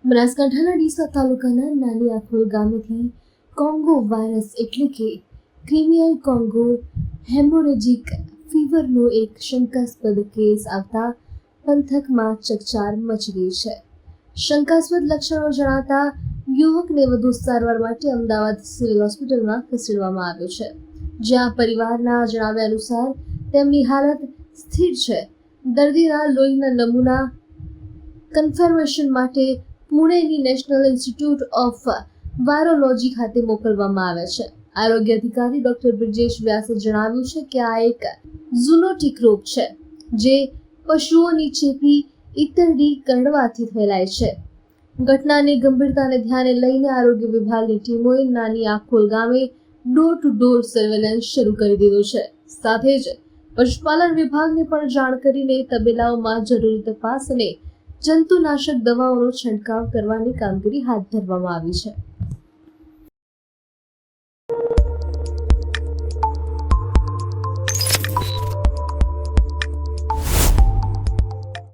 બનાસકાંઠાના ડીસા તાલુકાના નાની આખોલ ગામેથી કોંગો વાયરસ એટલે કે ક્રિમિયલ કોંગો હેમોરેજિક ફીવરનો એક શંકાસ્પદ કેસ આવતા પંથકમાં ચકચાર મચી ગઈ છે. શંકાસ્પદ લક્ષણો જણાતા યુવકને વધુ સારવાર માટે અમદાવાદ સિવિલ હોસ્પિટલમાં ખસેડવામાં આવ્યો છે, જ્યાં પરિવારના જણાવ્યા અનુસાર તેમની હાલત સ્થિર છે. દર્દીના લોહીના નમૂના કન્ફર્મેશન માટે પુણેની નેશનલ ઇન્સ્ટિટ્યૂટ ઓફ વાયરોલોજી ખાતે મોકલવામાં આવ્યા છે. આરોગ્ય અધિકારી ડોક્ટર બ્રિજેશ વ્યાસે જણાવ્યું છે કે આ એક ઝૂનોટિક રોગ છે, જે પશુઓની ચેપી ઈતરડી કરડવાથી ફેલાય છે. ઘટનાની ગંભીરતાને ધ્યાને લઈને આરોગ્ય વિભાગની ટીમોએ નાની આખોલ ગામે ડોર ટુ ડોર સર્વેલન્સ શરૂ કરી દીધું છે. સાથે જ પશુપાલન વિભાગને પણ જાણ કરીને તબેલાઓમાં જરૂરી તપાસ અને જંતુનાશક દવાઓનો છંટકાવ કરવાની કામગીરી હાથ ધરવામાં આવી છે.